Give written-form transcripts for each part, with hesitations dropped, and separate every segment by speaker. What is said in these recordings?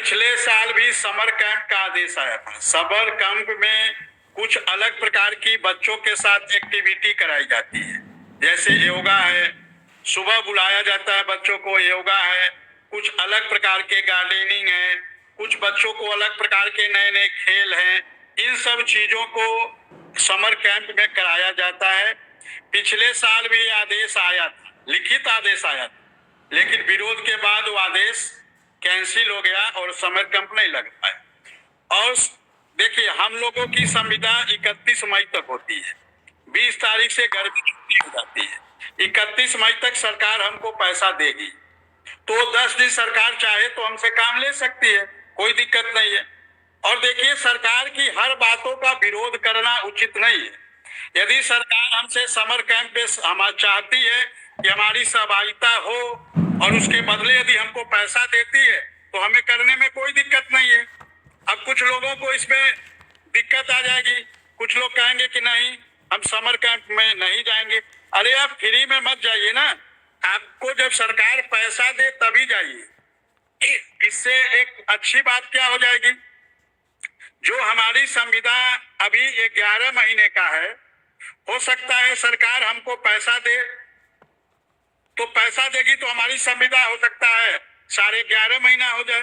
Speaker 1: पिछले साल भी समर कैंप का आदेश आया था। समर कैंप में कुछ अलग प्रकार की बच्चों के साथ एक्टिविटी कराई जाती है, जैसे योगा है, सुबह बुलाया जाता है बच्चों को, योगा है, कुछ अलग प्रकार के गार्डनिंग है, कुछ बच्चों को अलग प्रकार के नए नए खेल हैं। इन सब चीजों को समर कैंप में कराया जाता है। पिछले साल भी आदेश आया था, लिखित आदेश आया था, लेकिन विरोध के बाद वो आदेश कैंसिल हो गया और समर कैंप नहीं लग पाया। और देखिए, हम लोगों की संविदा 31 मई तक होती है, 20 तारीख से गर्मी छुट्टी हो जाती है, 31 मई तक सरकार हमको पैसा देगी, तो 10 दिन सरकार चाहे तो हमसे काम ले सकती है, कोई दिक्कत नहीं है। और देखिए, सरकार की हर बातों का विरोध करना उचित नहीं है। यदि सरकार हमसे समर कैंप पे हम चाहती है कि हमारी सहभागिता हो और उसके बदले यदि हमको पैसा देती है तो हमें करने में कोई दिक्कत नहीं है। अब कुछ लोगों को इसमें दिक्कत आ जाएगी, कुछ लोग कहेंगे कि नहीं, हम समर कैंप में नहीं जाएंगे। अरे आप फ्री में मत जाइए ना, आपको जब सरकार पैसा दे तभी जाइए। इससे एक अच्छी बात क्या हो जाएगी, जो हमारी संविदा अभी 11 महीने का है, हो सकता है सरकार हमको पैसा दे, तो पैसा देगी तो हमारी संविदा हो सकता है 11.5 महीना हो जाए,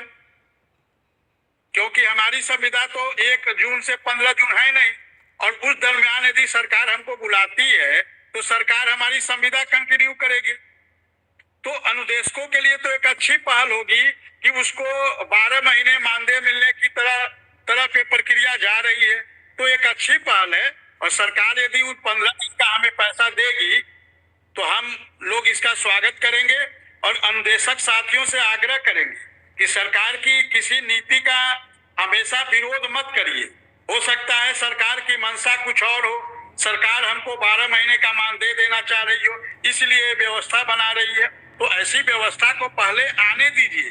Speaker 1: क्योंकि हमारी संविदा तो 1 जून से 15 जून है नहीं। और उस दरमियान यदि सरकार हमको बुलाती है तो सरकार हमारी संविदा कंटिन्यू करेगी। तो अनुदेशकों के लिए तो एक अच्छी पहल होगी कि उसको 12 महीने मानदेय मिलने की तरह पे प्रक्रिया जा रही है, तो एक अच्छी पहल है। और सरकार यदि उस 15 दिन का हमें पैसा देगी तो हम लोग इसका स्वागत करेंगे और अनुदेशक साथियों से आग्रह करेंगे कि सरकार की किसी नीति का हमेशा विरोध मत करिए। हो सकता है सरकार की मंशा कुछ और हो, सरकार हमको 12 महीने का मानदेय देना चाह रही हो, इसलिए व्यवस्था बना रही है, तो ऐसी व्यवस्था को पहले आने दीजिए।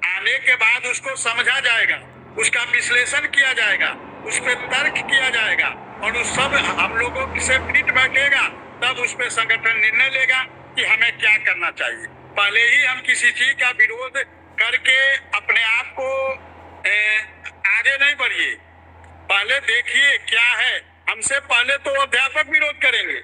Speaker 1: आने के बाद उसको समझा जाएगा, उसका विश्लेषण किया जाएगा, उस पर तर्क किया जाएगा और उस सब हम लोगों से फिट बैठेगा, तब उस पर संगठन निर्णय लेगा कि हमें क्या करना चाहिए। पहले ही हम किसी चीज का विरोध करके अपने आप को आगे नहीं बढ़िए। पहले देखिए क्या है। हमसे पहले तो अध्यापक विरोध करेंगे,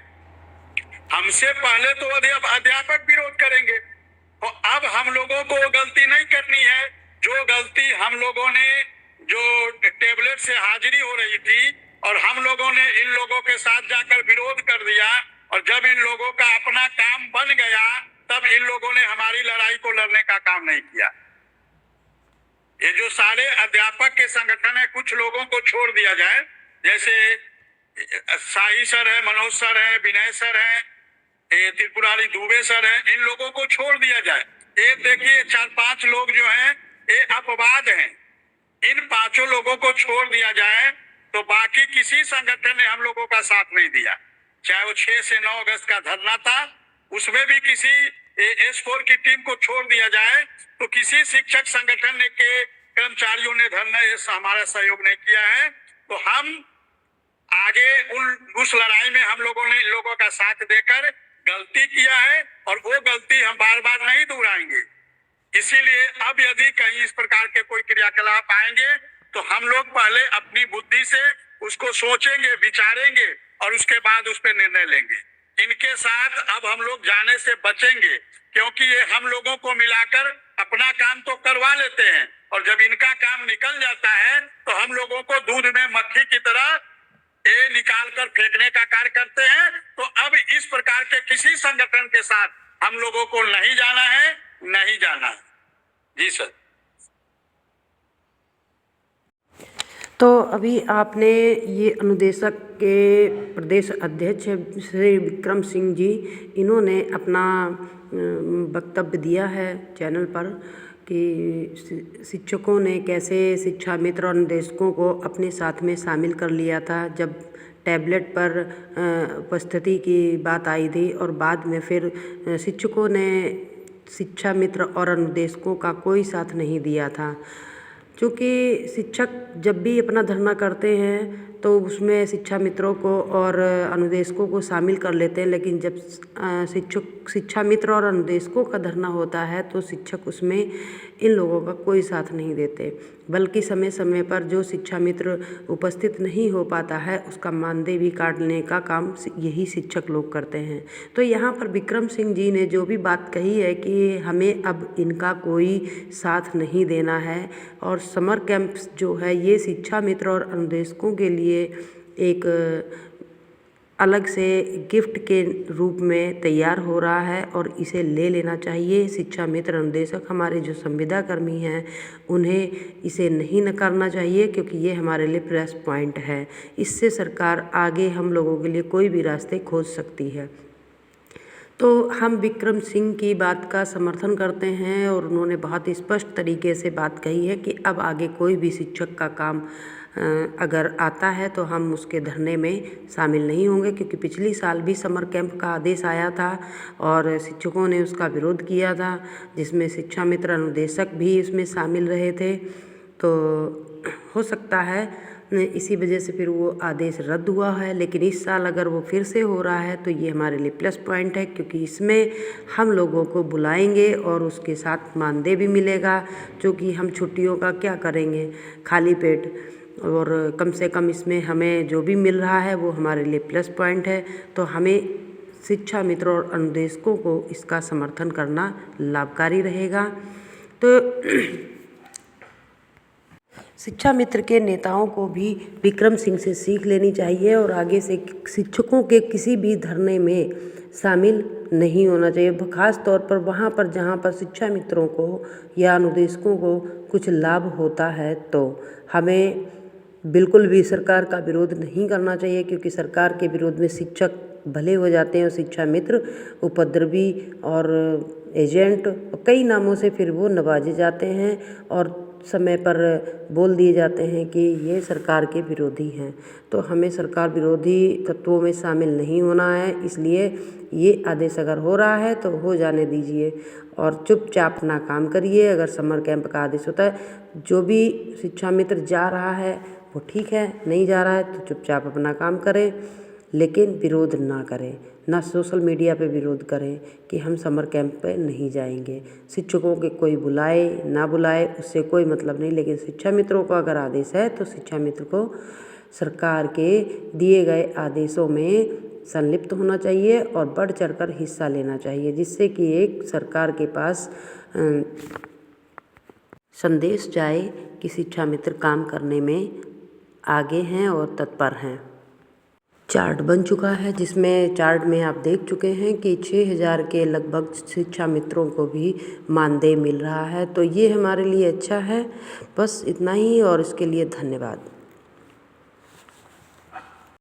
Speaker 1: हमसे पहले तो अध्यापक विरोध करेंगे। तो अब हम लोगों को गलती नहीं करनी है, जो गलती हम लोगों ने, जो टेबलेट से हाजिरी हो रही थी और हम लोगों ने इन लोगों के साथ जाकर विरोध कर दिया, और जब इन लोगों का अपना काम बन गया तब इन लोगों ने हमारी लड़ाई को लड़ने का काम नहीं किया। ये जो सारे अध्यापक के संगठन है, कुछ लोगों को छोड़ दिया जाए, जैसे साही सर है, मनोज सर है, विनय सर है, त्रिपुरारी दुबे सर है, इन लोगों को छोड़ दिया जाए। ये देखिए 4-5 लोग जो हैं ये अपवाद हैं, इन 5 लोगों को छोड़ दिया जाए तो बाकी किसी संगठन ने हम लोगों का साथ नहीं दिया। चाहे वो 6 से 9 अगस्त का धरना था, उसमें भी किसी S4 की टीम को छोड़ दिया जाए तो किसी शिक्षक संगठन के कर्मचारियों ने धरना हमारा सहयोग नहीं किया है। तो हम आगे उस लड़ाई में हम लोगों ने इन लोगों का साथ देकर गलती किया है और वो गलती हम बार बार नहीं दोहराएंगे। इसीलिए अब यदि कहीं इस प्रकार के कोई क्रियाकलाप आएंगे तो हम लोग पहले अपनी बुद्धि से उसको सोचेंगे, विचारेंगे और उसके बाद उस पर निर्णय लेंगे। इनके साथ अब हम लोग जाने से बचेंगे, क्योंकि ये हम लोगों को मिलाकर अपना काम तो करवा लेते हैं और जब इनका काम निकल जाता है तो हम लोगों को दूध में मक्खी की तरह ये निकाल कर फेंकने का कार्य करते हैं। तो अब इस प्रकार के किसी संगठन के साथ हम लोगों को नहीं जाना है, नहीं जाना है। जी सर।
Speaker 2: तो अभी आपने ये अनुदेशक के प्रदेश अध्यक्ष श्री विक्रम सिंह जी, इन्होंने अपना वक्तव्य दिया है चैनल पर कि शिक्षकों ने कैसे शिक्षा मित्र और अनुदेशकों को अपने साथ में शामिल कर लिया था जब टैबलेट पर उपस्थिति की बात आई थी, और बाद में फिर शिक्षकों ने शिक्षा मित्र और अनुदेशकों का कोई साथ नहीं दिया था। क्योंकि शिक्षक जब भी अपना धरना करते हैं तो उसमें शिक्षा मित्रों को और अनुदेशकों को शामिल कर लेते हैं, लेकिन जब शिक्षा मित्र और अनुदेशकों का धरना होता है तो शिक्षक उसमें इन लोगों का कोई साथ नहीं देते, बल्कि समय समय पर जो शिक्षा मित्र उपस्थित नहीं हो पाता है उसका मानदेय भी काटने का काम यही शिक्षक लोग करते हैं। तो यहाँ पर विक्रम सिंह जी ने जो भी बात कही है कि हमें अब इनका कोई साथ नहीं देना है और समर कैंप जो है ये शिक्षा मित्र और अनुदेशकों के लिए एक अलग से गिफ्ट के रूप में तैयार हो रहा है और इसे ले लेना चाहिए। शिक्षा मित्र अनुदेशक हमारे जो संविदा कर्मी हैं उन्हें इसे नहीं नकारना चाहिए, क्योंकि ये हमारे लिए प्लस पॉइंट है। इससे सरकार आगे हम लोगों के लिए कोई भी रास्ते खोज सकती है। तो हम विक्रम सिंह की बात का समर्थन करते हैं और उन्होंने बहुत स्पष्ट तरीके से बात कही है कि अब आगे कोई भी शिक्षक का काम अगर आता है तो हम उसके धरने में शामिल नहीं होंगे, क्योंकि पिछली साल भी समर कैंप का आदेश आया था और शिक्षकों ने उसका विरोध किया था, जिसमें शिक्षा मित्र अनुदेशक भी इसमें शामिल रहे थे। तो हो सकता है इसी वजह से फिर वो आदेश रद्द हुआ है, लेकिन इस साल अगर वो फिर से हो रहा है तो ये हमारे लिए प्लस पॉइंट है, क्योंकि इसमें हम लोगों को बुलाएंगे और उसके साथ मानदेय भी मिलेगा। क्योंकि हम छुट्टियों का क्या करेंगे खाली पेट, और कम से कम इसमें हमें जो भी मिल रहा है वो हमारे लिए प्लस पॉइंट है। तो हमें शिक्षा मित्र और अनुदेशकों को इसका समर्थन करना लाभकारी रहेगा। तो शिक्षा मित्र के नेताओं को भी विक्रम सिंह से सीख लेनी चाहिए और आगे से शिक्षकों के किसी भी धरने में शामिल नहीं होना चाहिए, खास तौर पर वहाँ पर जहाँ पर शिक्षा मित्रों को या अनुदेशकों को कुछ लाभ होता है। तो हमें बिल्कुल भी सरकार का विरोध नहीं करना चाहिए, क्योंकि सरकार के विरोध में शिक्षक भले हो जाते हैं और शिक्षा मित्र उपद्रवी और एजेंट कई नामों से फिर वो नवाजे जाते हैं और समय पर बोल दिए जाते हैं कि ये सरकार के विरोधी हैं। तो हमें सरकार विरोधी तत्वों में शामिल नहीं होना है, इसलिए ये आदेश अगर हो रहा है तो हो जाने दीजिए और चुपचाप अपना काम करिए। अगर समर कैंप का आदेश होता है, जो भी शिक्षा मित्र जा रहा है वो ठीक है, नहीं जा रहा है तो चुपचाप अपना काम करें, लेकिन विरोध ना करें, ना सोशल मीडिया पे विरोध करें कि हम समर कैंप पे नहीं जाएंगे। शिक्षकों के कोई बुलाए ना बुलाए उससे कोई मतलब नहीं, लेकिन शिक्षा मित्रों का अगर आदेश है तो शिक्षा मित्र को सरकार के दिए गए आदेशों में संलिप्त होना चाहिए और बढ़ चढ़कर हिस्सा लेना चाहिए, जिससे कि एक सरकार के पास संदेश जाए कि शिक्षा मित्र काम करने में आगे हैं और तत्पर हैं। चार्ट बन चुका है, जिसमें चार्ट में आप देख चुके हैं कि 6000 के लगभग शिक्षा मित्रों को भी मानदेय मिल रहा है। तो ये हमारे लिए अच्छा है। बस इतना ही और इसके लिए धन्यवाद।